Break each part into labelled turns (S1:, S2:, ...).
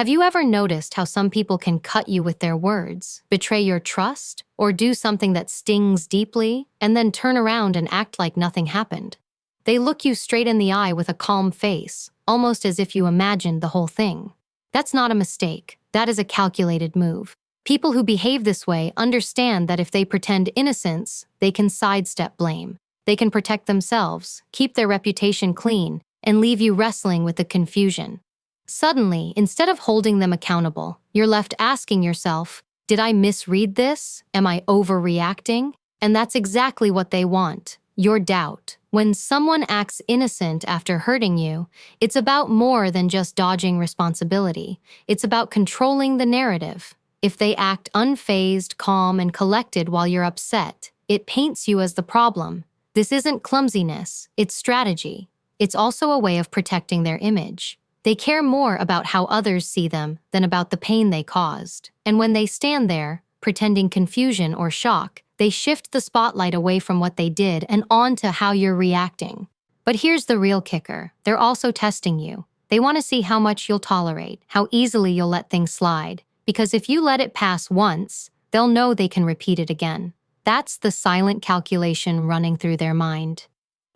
S1: Have you ever noticed how some people can cut you with their words, betray your trust, or do something that stings deeply, and then turn around and act like nothing happened? They look you straight in the eye with a calm face, almost as if you imagined the whole thing. That's not a mistake. That is a calculated move. People who behave this way understand that if they pretend innocence, they can sidestep blame. They can protect themselves, keep their reputation clean, and leave you wrestling with the confusion. Suddenly, instead of holding them accountable, you're left asking yourself, did I misread this? Am I overreacting? And that's exactly what they want, your doubt. When someone acts innocent after hurting you, it's about more than just dodging responsibility. It's about controlling the narrative. If they act unfazed, calm, and collected while you're upset, it paints you as the problem. This isn't clumsiness, it's strategy. It's also a way of protecting their image. They care more about how others see them than about the pain they caused. And when they stand there, pretending confusion or shock, they shift the spotlight away from what they did and onto how you're reacting. But here's the real kicker. They're also testing you. They want to see how much you'll tolerate, how easily you'll let things slide. Because if you let it pass once, they'll know they can repeat it again. That's the silent calculation running through their mind.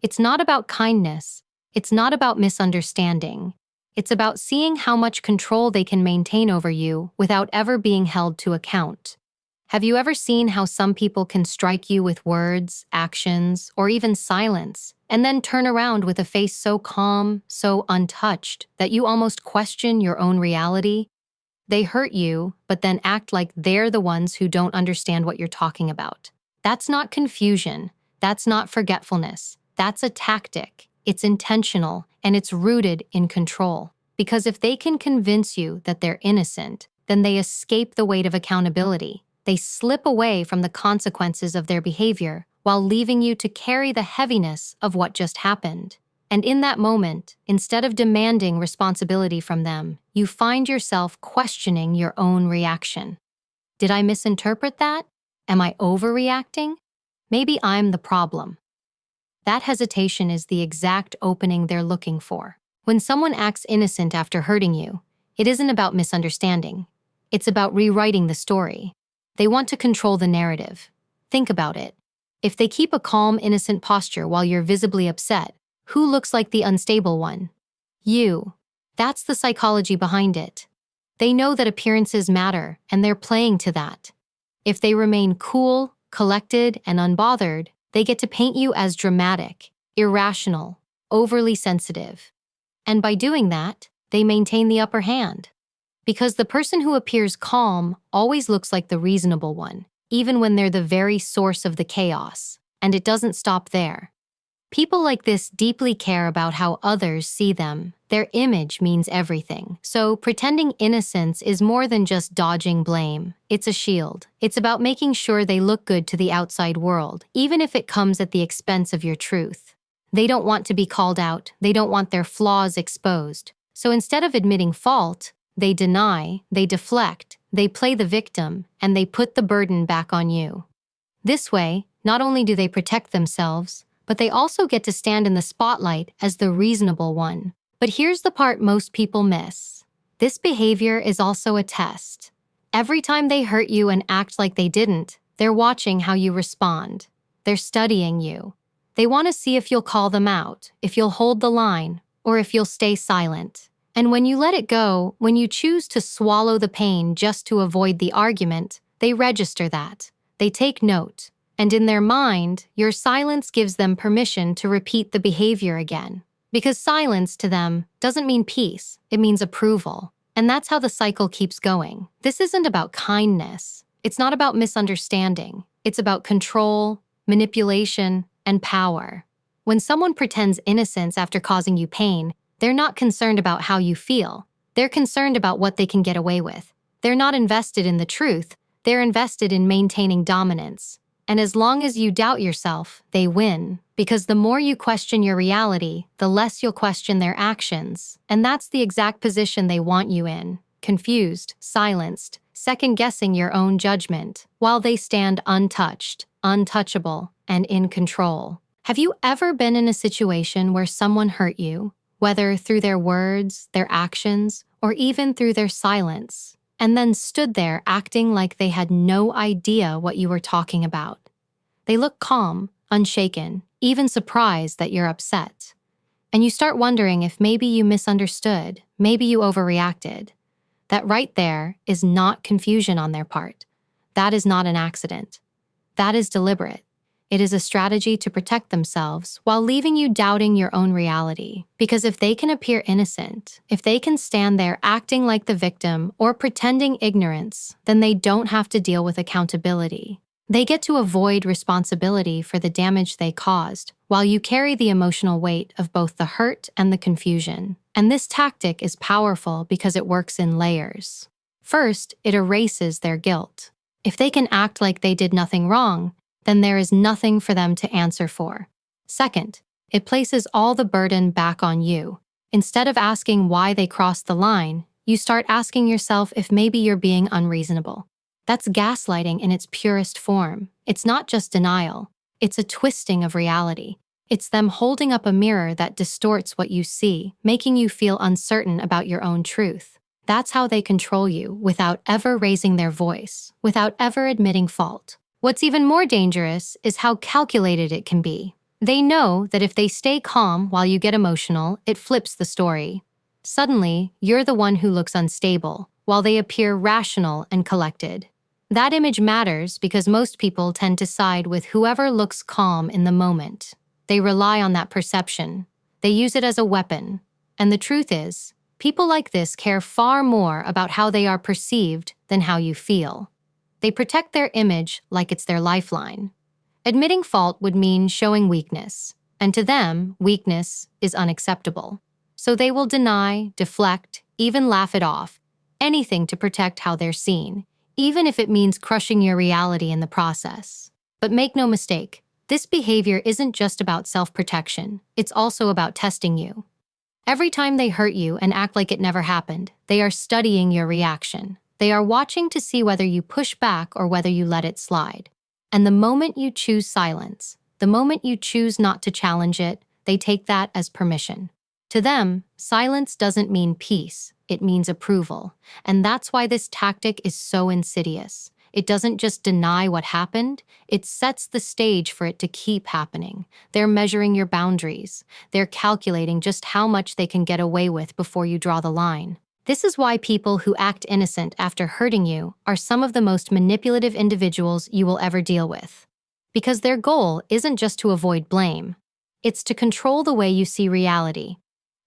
S1: It's not about kindness. It's not about misunderstanding. It's about seeing how much control they can maintain over you without ever being held to account. Have you ever seen how some people can strike you with words, actions, or even silence, and then turn around with a face so calm, so untouched, that you almost question your own reality? They hurt you, but then act like they're the ones who don't understand what you're talking about. That's not confusion. That's not forgetfulness. That's a tactic. It's intentional, and it's rooted in control. Because if they can convince you that they're innocent, then they escape the weight of accountability. They slip away from the consequences of their behavior while leaving you to carry the heaviness of what just happened. And in that moment, instead of demanding responsibility from them, you find yourself questioning your own reaction. Did I misinterpret that? Am I overreacting? Maybe I'm the problem. That hesitation is the exact opening they're looking for. When someone acts innocent after hurting you, it isn't about misunderstanding. It's about rewriting the story. They want to control the narrative. Think about it. If they keep a calm, innocent posture while you're visibly upset, who looks like the unstable one? You. That's the psychology behind it. They know that appearances matter, and they're playing to that. If they remain cool, collected, and unbothered, they get to paint you as dramatic, irrational, overly sensitive. And by doing that, they maintain the upper hand. Because the person who appears calm always looks like the reasonable one, even when they're the very source of the chaos. And it doesn't stop there. People like this deeply care about how others see them. Their image means everything. So pretending innocence is more than just dodging blame. It's a shield. It's about making sure they look good to the outside world, even if it comes at the expense of your truth. They don't want to be called out. They don't want their flaws exposed. So instead of admitting fault, they deny, they deflect, they play the victim, and they put the burden back on you. This way, not only do they protect themselves, but they also get to stand in the spotlight as the reasonable one. But here's the part most people miss. This behavior is also a test. Every time they hurt you and act like they didn't, they're watching how you respond. They're studying you. They want to see if you'll call them out, if you'll hold the line, or if you'll stay silent. And when you let it go, when you choose to swallow the pain just to avoid the argument, they register that. They take note. And in their mind, your silence gives them permission to repeat the behavior again. Because silence to them doesn't mean peace, it means approval. And that's how the cycle keeps going. This isn't about kindness. It's not about misunderstanding. It's about control, manipulation, and power. When someone pretends innocence after causing you pain, they're not concerned about how you feel. They're concerned about what they can get away with. They're not invested in the truth. They're invested in maintaining dominance. And as long as you doubt yourself, they win. Because the more you question your reality, the less you'll question their actions. And that's the exact position they want you in. Confused, silenced, second-guessing your own judgment, while they stand untouched, untouchable, and in control. Have you ever been in a situation where someone hurt you, whether through their words, their actions, or even through their silence, and then stood there acting like they had no idea what you were talking about. They look calm, unshaken, even surprised that you're upset. And you start wondering if maybe you misunderstood, maybe you overreacted. That right there is not confusion on their part. That is not an accident. That is deliberate. It is a strategy to protect themselves while leaving you doubting your own reality. Because if they can appear innocent, if they can stand there acting like the victim or pretending ignorance, then they don't have to deal with accountability. They get to avoid responsibility for the damage they caused, while you carry the emotional weight of both the hurt and the confusion. And this tactic is powerful because it works in layers. First, it erases their guilt. If they can act like they did nothing wrong, then there is nothing for them to answer for. Second, it places all the burden back on you. Instead of asking why they crossed the line, you start asking yourself if maybe you're being unreasonable. That's gaslighting in its purest form. It's not just denial. It's a twisting of reality. It's them holding up a mirror that distorts what you see, making you feel uncertain about your own truth. That's how they control you without ever raising their voice, without ever admitting fault. What's even more dangerous is how calculated it can be. They know that if they stay calm while you get emotional, it flips the story. Suddenly, you're the one who looks unstable, while they appear rational and collected. That image matters because most people tend to side with whoever looks calm in the moment. They rely on that perception. They use it as a weapon. And the truth is, people like this care far more about how they are perceived than how you feel. They protect their image like it's their lifeline. Admitting fault would mean showing weakness, and to them, weakness is unacceptable. So they will deny, deflect, even laugh it off, anything to protect how they're seen, even if it means crushing your reality in the process. But make no mistake, this behavior isn't just about self-protection, it's also about testing you. Every time they hurt you and act like it never happened, they are studying your reaction. They are watching to see whether you push back or whether you let it slide. And the moment you choose silence, the moment you choose not to challenge it, they take that as permission. To them, silence doesn't mean peace, it means approval. And that's why this tactic is so insidious. It doesn't just deny what happened, it sets the stage for it to keep happening. They're measuring your boundaries. They're calculating just how much they can get away with before you draw the line. This is why people who act innocent after hurting you are some of the most manipulative individuals you will ever deal with. Because their goal isn't just to avoid blame. It's to control the way you see reality.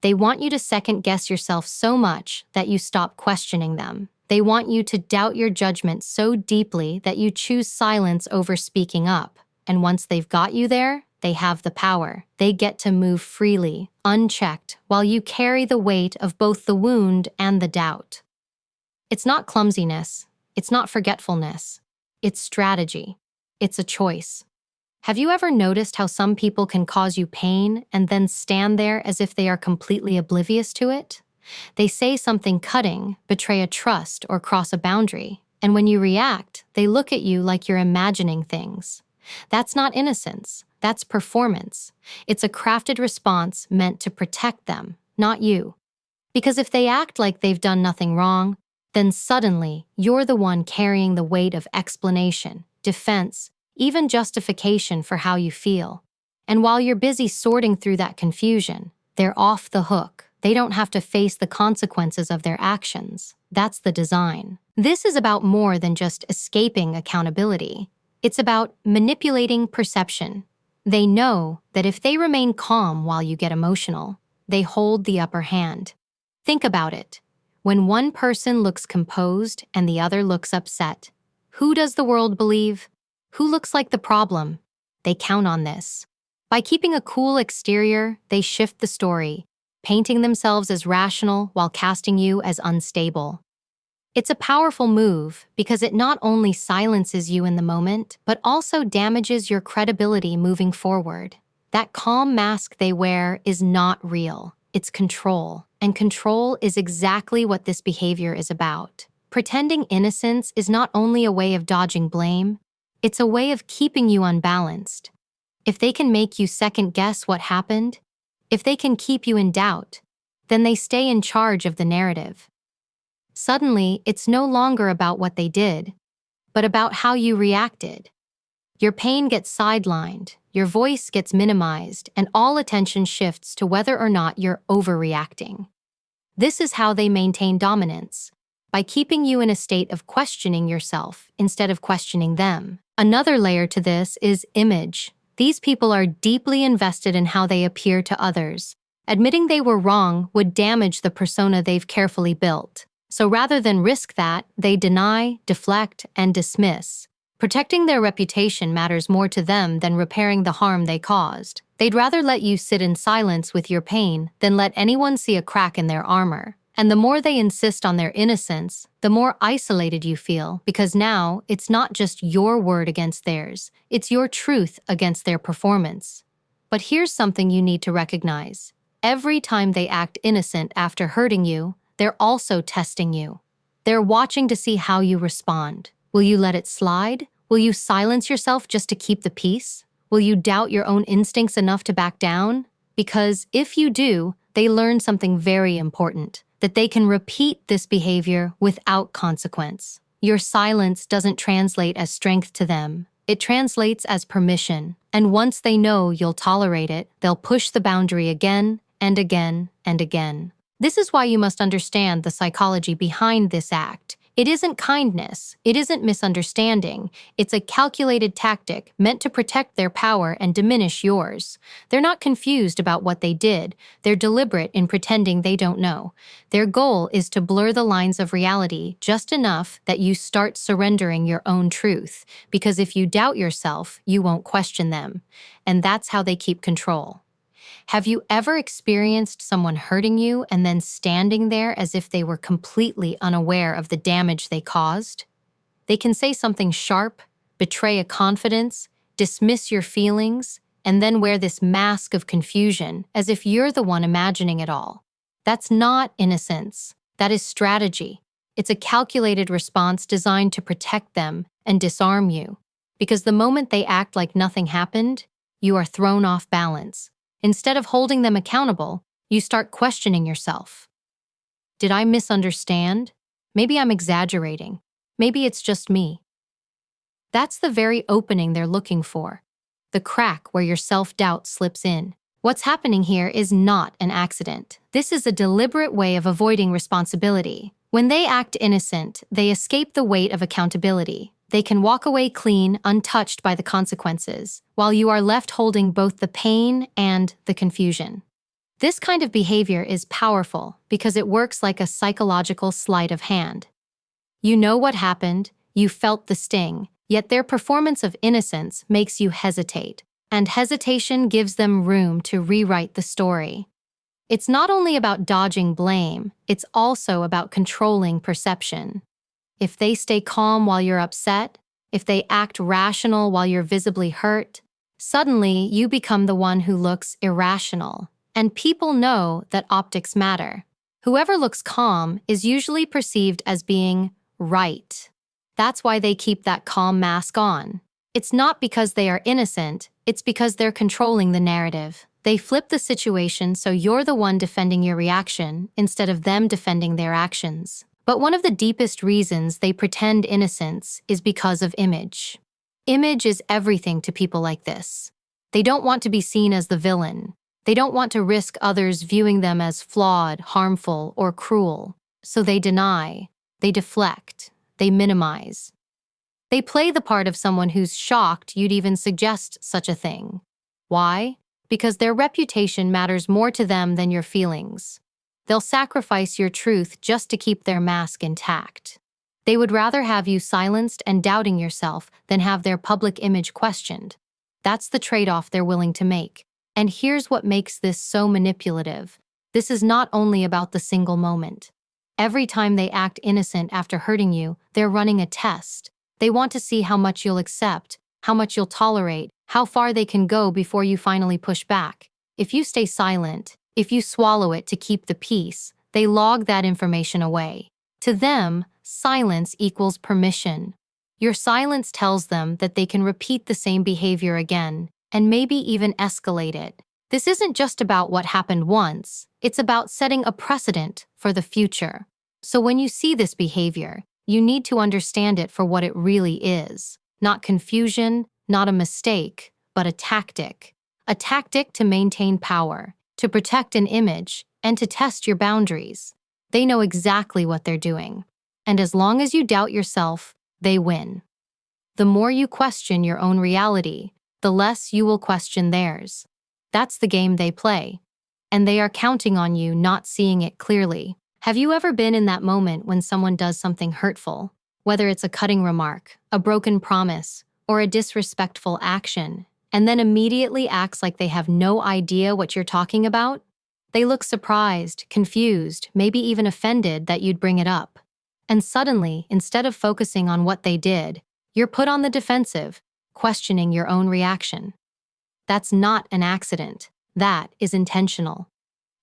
S1: They want you to second-guess yourself so much that you stop questioning them. They want you to doubt your judgment so deeply that you choose silence over speaking up. And once they've got you there, they have the power. They get to move freely, unchecked, while you carry the weight of both the wound and the doubt. It's not clumsiness. It's not forgetfulness. It's strategy. It's a choice. Have you ever noticed how some people can cause you pain and then stand there as if they are completely oblivious to it? They say something cutting, betray a trust, or cross a boundary, and when you react, they look at you like you're imagining things. That's not innocence. That's performance. It's a crafted response meant to protect them, not you. Because if they act like they've done nothing wrong, then suddenly you're the one carrying the weight of explanation, defense, even justification for how you feel. And while you're busy sorting through that confusion, they're off the hook. They don't have to face the consequences of their actions. That's the design. This is about more than just escaping accountability. It's about manipulating perception. They know that if they remain calm while you get emotional, they hold the upper hand. Think about it. When one person looks composed and the other looks upset, who does the world believe? Who looks like the problem? They count on this. By keeping a cool exterior, they shift the story, painting themselves as rational while casting you as unstable. It's a powerful move because it not only silences you in the moment, but also damages your credibility moving forward. That calm mask they wear is not real. It's control. And control is exactly what this behavior is about. Pretending innocence is not only a way of dodging blame, it's a way of keeping you unbalanced. If they can make you second-guess what happened, if they can keep you in doubt, then they stay in charge of the narrative. Suddenly, it's no longer about what they did, but about how you reacted. Your pain gets sidelined, your voice gets minimized, and all attention shifts to whether or not you're overreacting. This is how they maintain dominance, by keeping you in a state of questioning yourself instead of questioning them. Another layer to this is image. These people are deeply invested in how they appear to others. Admitting they were wrong would damage the persona they've carefully built. So rather than risk that, they deny, deflect, and dismiss. Protecting their reputation matters more to them than repairing the harm they caused. They'd rather let you sit in silence with your pain than let anyone see a crack in their armor. And the more they insist on their innocence, the more isolated you feel, because now it's not just your word against theirs, it's your truth against their performance. But here's something you need to recognize. Every time they act innocent after hurting you, they're also testing you. They're watching to see how you respond. Will you let it slide? Will you silence yourself just to keep the peace? Will you doubt your own instincts enough to back down? Because if you do, they learn something very important, that they can repeat this behavior without consequence. Your silence doesn't translate as strength to them. It translates as permission. And once they know you'll tolerate it, they'll push the boundary again and again and again. This is why you must understand the psychology behind this act. It isn't kindness, it isn't misunderstanding, it's a calculated tactic meant to protect their power and diminish yours. They're not confused about what they did, they're deliberate in pretending they don't know. Their goal is to blur the lines of reality just enough that you start surrendering your own truth, because if you doubt yourself, you won't question them. And that's how they keep control. Have you ever experienced someone hurting you and then standing there as if they were completely unaware of the damage they caused? They can say something sharp, betray a confidence, dismiss your feelings, and then wear this mask of confusion as if you're the one imagining it all. That's not innocence. That is strategy. It's a calculated response designed to protect them and disarm you. Because the moment they act like nothing happened, you are thrown off balance. Instead of holding them accountable, you start questioning yourself. Did I misunderstand? Maybe I'm exaggerating. Maybe it's just me. That's the very opening they're looking for, the crack where your self-doubt slips in. What's happening here is not an accident. This is a deliberate way of avoiding responsibility. When they act innocent, they escape the weight of accountability. They can walk away clean, untouched by the consequences, while you are left holding both the pain and the confusion. This kind of behavior is powerful because it works like a psychological sleight of hand. You know what happened, you felt the sting, yet their performance of innocence makes you hesitate, and hesitation gives them room to rewrite the story. It's not only about dodging blame, it's also about controlling perception. If they stay calm while you're upset, if they act rational while you're visibly hurt, suddenly you become the one who looks irrational. And people know that optics matter. Whoever looks calm is usually perceived as being right. That's why they keep that calm mask on. It's not because they are innocent, it's because they're controlling the narrative. They flip the situation so you're the one defending your reaction instead of them defending their actions. But one of the deepest reasons they pretend innocence is because of image. Image is everything to people like this. They don't want to be seen as the villain. They don't want to risk others viewing them as flawed, harmful, or cruel. So they deny, they deflect, they minimize. They play the part of someone who's shocked you'd even suggest such a thing. Why? Because their reputation matters more to them than your feelings. They'll sacrifice your truth just to keep their mask intact. They would rather have you silenced and doubting yourself than have their public image questioned. That's the trade-off they're willing to make. And here's what makes this so manipulative. This is not only about the single moment. Every time they act innocent after hurting you, they're running a test. They want to see how much you'll accept, how much you'll tolerate, how far they can go before you finally push back. If you stay silent, if you swallow it to keep the peace, they log that information away. To them, silence equals permission. Your silence tells them that they can repeat the same behavior again, and maybe even escalate it. This isn't just about what happened once, it's about setting a precedent for the future. So when you see this behavior, you need to understand it for what it really is. Not confusion, not a mistake, but a tactic. A tactic to maintain power, to protect an image, and to test your boundaries. They know exactly what they're doing. And as long as you doubt yourself, they win. The more you question your own reality, the less you will question theirs. That's the game they play. And they are counting on you not seeing it clearly. Have you ever been in that moment when someone does something hurtful? Whether it's a cutting remark, a broken promise, or a disrespectful action, and then immediately acts like they have no idea what you're talking about? They look surprised, confused, maybe even offended that you'd bring it up. And suddenly, instead of focusing on what they did, you're put on the defensive, questioning your own reaction. That's not an accident. That is intentional.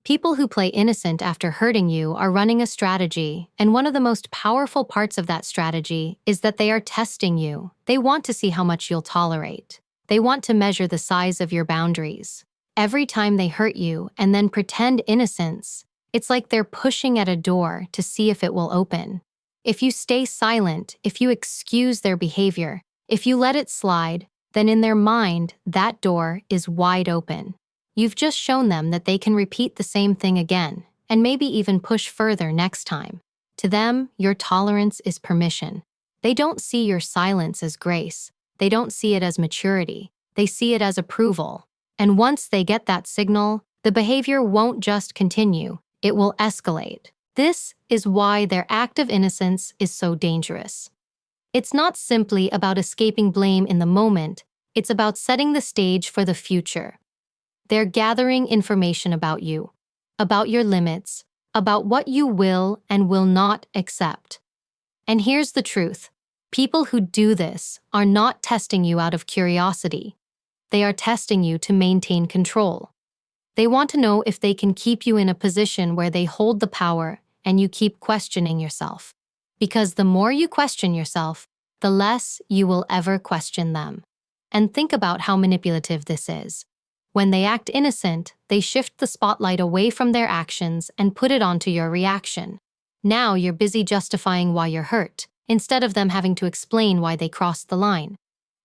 S1: People who play innocent after hurting you are running a strategy, and one of the most powerful parts of that strategy is that they are testing you. They want to see how much you'll tolerate. They want to measure the size of your boundaries. Every time they hurt you and then pretend innocence, it's like they're pushing at a door to see if it will open. If you stay silent, if you excuse their behavior, if you let it slide, then in their mind, that door is wide open. You've just shown them that they can repeat the same thing again, and maybe even push further next time. To them, your tolerance is permission. They don't see your silence as grace. They don't see it as maturity. They see it as approval. And once they get that signal, the behavior won't just continue, it will escalate. This is why their act of innocence is so dangerous. It's not simply about escaping blame in the moment, it's about setting the stage for the future. They're gathering information about you, about your limits, about what you will and will not accept. And here's the truth. People who do this are not testing you out of curiosity. They are testing you to maintain control. They want to know if they can keep you in a position where they hold the power and you keep questioning yourself. Because the more you question yourself, the less you will ever question them. And think about how manipulative this is. When they act innocent, they shift the spotlight away from their actions and put it onto your reaction. Now you're busy justifying why you're hurt, instead of them having to explain why they crossed the line.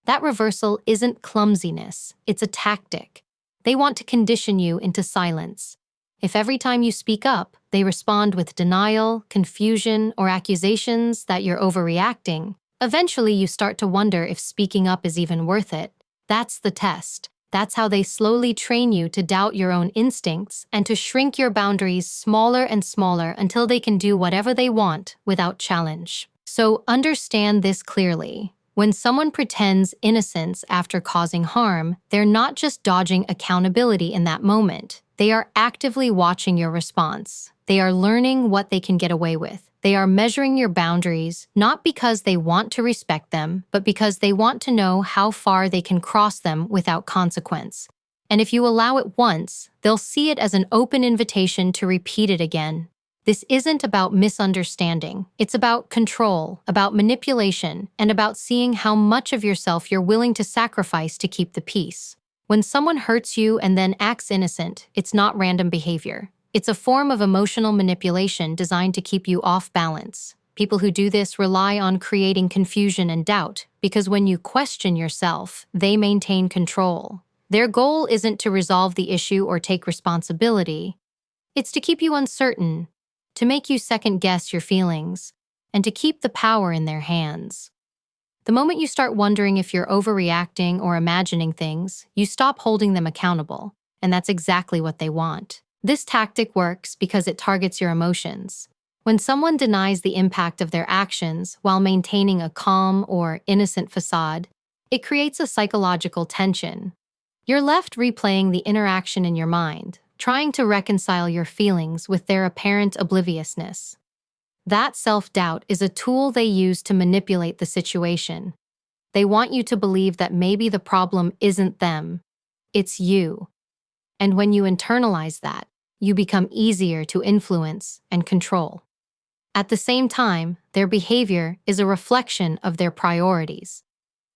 S1: That reversal isn't clumsiness, it's a tactic. They want to condition you into silence. If every time you speak up, they respond with denial, confusion, or accusations that you're overreacting, eventually you start to wonder if speaking up is even worth it. That's the test. That's how they slowly train you to doubt your own instincts and to shrink your boundaries smaller and smaller until they can do whatever they want without challenge. So understand this clearly. When someone pretends innocence after causing harm, they're not just dodging accountability in that moment. They are actively watching your response. They are learning what they can get away with. They are measuring your boundaries, not because they want to respect them, but because they want to know how far they can cross them without consequence. And if you allow it once, they'll see it as an open invitation to repeat it again. This isn't about misunderstanding. It's about control, about manipulation, and about seeing how much of yourself you're willing to sacrifice to keep the peace. When someone hurts you and then acts innocent, it's not random behavior. It's a form of emotional manipulation designed to keep you off balance. People who do this rely on creating confusion and doubt, because when you question yourself, they maintain control. Their goal isn't to resolve the issue or take responsibility. It's to keep you uncertain, to make you second-guess your feelings, and to keep the power in their hands. The moment you start wondering if you're overreacting or imagining things, you stop holding them accountable, and that's exactly what they want. This tactic works because it targets your emotions. When someone denies the impact of their actions while maintaining a calm or innocent facade, it creates a psychological tension. You're left replaying the interaction in your mind, trying to reconcile your feelings with their apparent obliviousness. That self-doubt is a tool they use to manipulate the situation. They want you to believe that maybe the problem isn't them, it's you. And when you internalize that, you become easier to influence and control. At the same time, their behavior is a reflection of their priorities.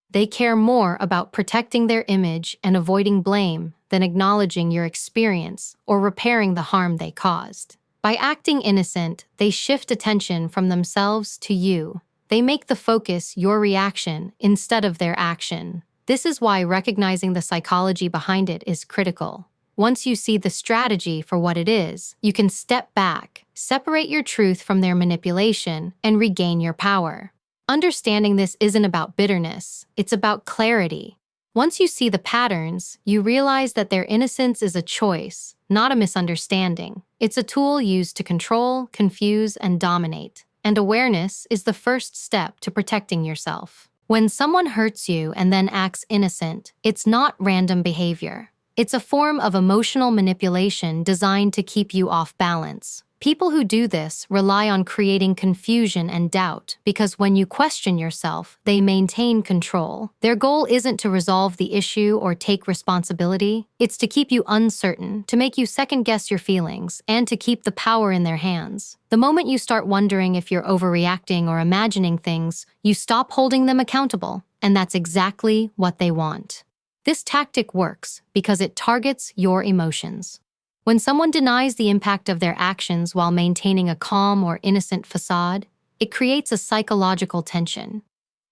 S1: They care more about protecting their image and avoiding blame than acknowledging your experience or repairing the harm they caused. By acting innocent, they shift attention from themselves to you. They make the focus your reaction instead of their action. This is why recognizing the psychology behind it is critical. Once you see the strategy for what it is, you can step back, separate your truth from their manipulation, and regain your power. Understanding this isn't about bitterness, it's about clarity. Once you see the patterns, you realize that their innocence is a choice, not a misunderstanding. It's a tool used to control, confuse, and dominate. And awareness is the first step to protecting yourself. When someone hurts you and then acts innocent, it's not random behavior. It's a form of emotional manipulation designed to keep you off balance. People who do this rely on creating confusion and doubt because when you question yourself, they maintain control. Their goal isn't to resolve the issue or take responsibility. It's to keep you uncertain, to make you second-guess your feelings, and to keep the power in their hands. The moment you start wondering if you're overreacting or imagining things, you stop holding them accountable, and that's exactly what they want. This tactic works because it targets your emotions. When someone denies the impact of their actions while maintaining a calm or innocent facade, it creates a psychological tension.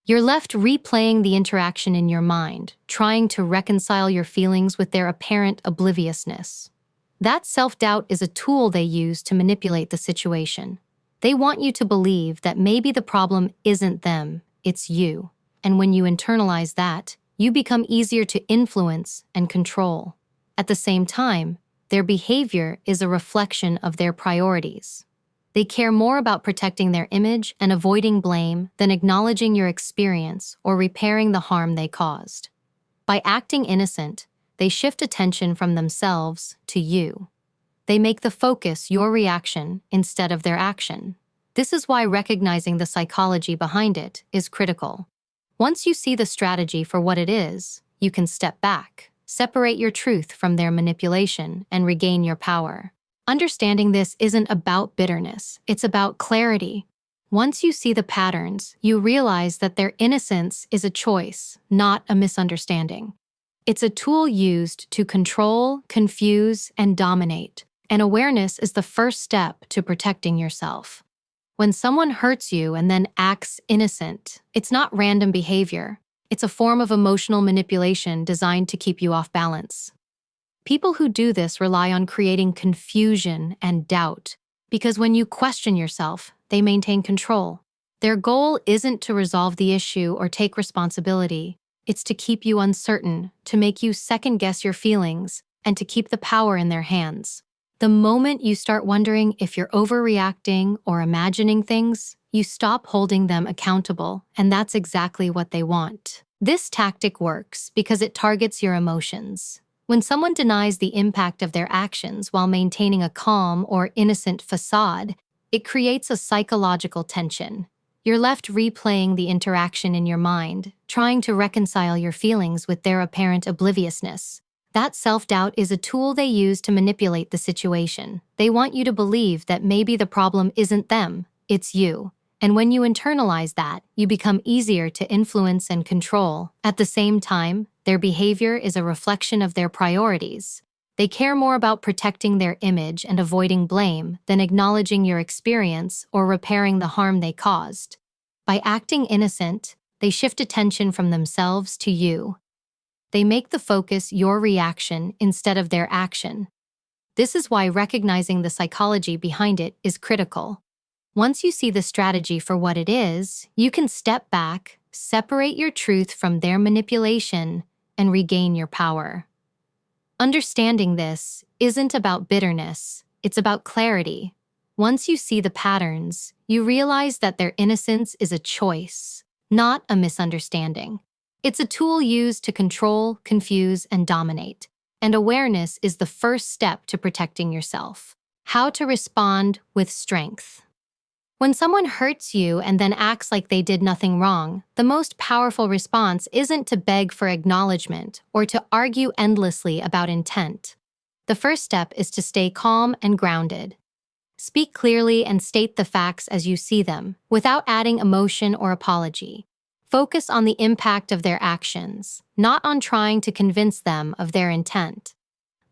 S1: You're left replaying the interaction in your mind, trying to reconcile your feelings with their apparent obliviousness. That self-doubt is a tool they use to manipulate the situation. They want you to believe that maybe the problem isn't them, it's you. And when you internalize that, you become easier to influence and control. At the same time, their behavior is a reflection of their priorities. They care more about protecting their image and avoiding blame than acknowledging your experience or repairing the harm they caused. By acting innocent, they shift attention from themselves to you. They make the focus your reaction instead of their action. This is why recognizing the psychology behind it is critical. Once you see the strategy for what it is, you can step back, separate your truth from their manipulation, and regain your power. Understanding this isn't about bitterness, it's about clarity. Once you see the patterns, you realize that their innocence is a choice, not a misunderstanding. It's a tool used to control, confuse, and dominate, and awareness is the first step to protecting yourself. When someone hurts you and then acts innocent, it's not random behavior. It's a form of emotional manipulation designed to keep you off balance. People who do this rely on creating confusion and doubt, because when you question yourself, they maintain control. Their goal isn't to resolve the issue or take responsibility. It's to keep you uncertain, to make you second-guess your feelings, and to keep the power in their hands. The moment you start wondering if you're overreacting or imagining things, you stop holding them accountable, and that's exactly what they want. This tactic works because it targets your emotions. When someone denies the impact of their actions while maintaining a calm or innocent facade, it creates a psychological tension. You're left replaying the interaction in your mind, trying to reconcile your feelings with their apparent obliviousness. That self-doubt is a tool they use to manipulate the situation. They want you to believe that maybe the problem isn't them, it's you. And when you internalize that, you become easier to influence and control. At the same time, their behavior is a reflection of their priorities. They care more about protecting their image and avoiding blame than acknowledging your experience or repairing the harm they caused. By acting innocent, they shift attention from themselves to you. They make the focus your reaction instead of their action. This is why recognizing the psychology behind it is critical. Once you see the strategy for what it is, you can step back, separate your truth from their manipulation, and regain your power. Understanding this isn't about bitterness, it's about clarity. Once you see the patterns, you realize that their innocence is a choice, not a misunderstanding. It's a tool used to control, confuse, and dominate, and awareness is the first step to protecting yourself. How to respond with strength. When someone hurts you and then acts like they did nothing wrong, the most powerful response isn't to beg for acknowledgement or to argue endlessly about intent. The first step is to stay calm and grounded. Speak clearly and state the facts as you see them, without adding emotion or apology. Focus on the impact of their actions, not on trying to convince them of their intent.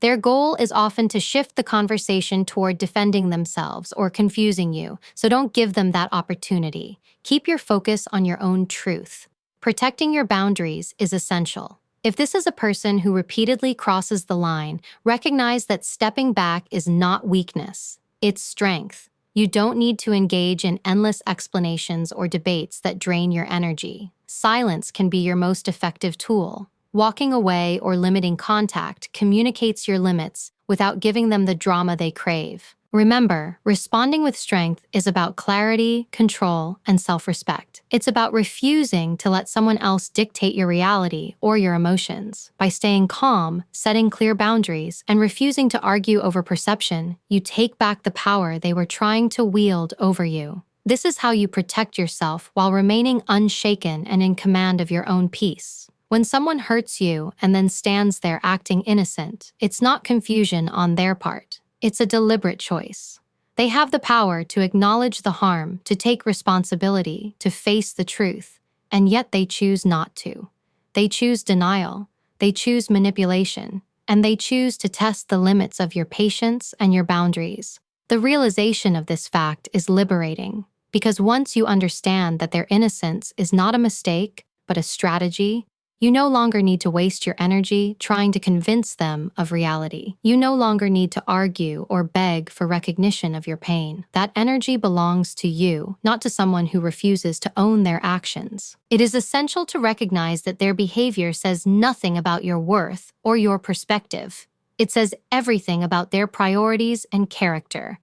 S1: Their goal is often to shift the conversation toward defending themselves or confusing you, so don't give them that opportunity. Keep your focus on your own truth. Protecting your boundaries is essential. If this is a person who repeatedly crosses the line, recognize that stepping back is not weakness, it's strength. You don't need to engage in endless explanations or debates that drain your energy. Silence can be your most effective tool. Walking away or limiting contact communicates your limits without giving them the drama they crave. Remember, responding with strength is about clarity, control, and self-respect. It's about refusing to let someone else dictate your reality or your emotions. By staying calm, setting clear boundaries, and refusing to argue over perception, you take back the power they were trying to wield over you. This is how you protect yourself while remaining unshaken and in command of your own peace. When someone hurts you and then stands there acting innocent, it's not confusion on their part. It's a deliberate choice. They have the power to acknowledge the harm, to take responsibility, to face the truth, and yet they choose not to. They choose denial, they choose manipulation, and they choose to test the limits of your patience and your boundaries. The realization of this fact is liberating, because once you understand that their innocence is not a mistake, but a strategy, you no longer need to waste your energy trying to convince them of reality. You no longer need to argue or beg for recognition of your pain. That energy belongs to you, not to someone who refuses to own their actions. It is essential to recognize that their behavior says nothing about your worth or your perspective. It says everything about their priorities and character.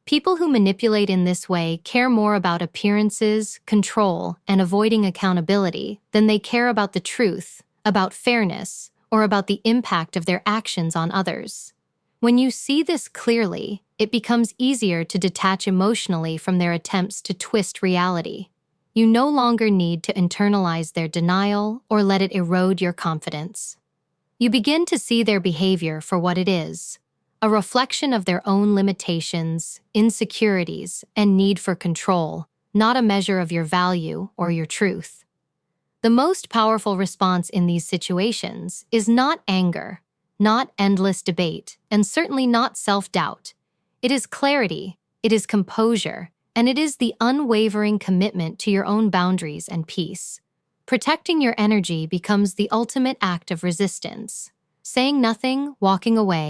S1: People who manipulate in this way care more about appearances, control, and avoiding accountability than they care about the truth, about fairness, or about the impact of their actions on others. When you see this clearly, it becomes easier to detach emotionally from their attempts to twist reality. You no longer need to internalize their denial or let it erode your confidence. You begin to see their behavior for what it is: a reflection of their own limitations, insecurities, and need for control, not a measure of your value or your truth. The most powerful response in these situations is not anger, not endless debate, and certainly not self-doubt. It is clarity, it is composure, and it is the unwavering commitment to your own boundaries and peace. Protecting your energy becomes the ultimate act of resistance. Saying nothing, walking away,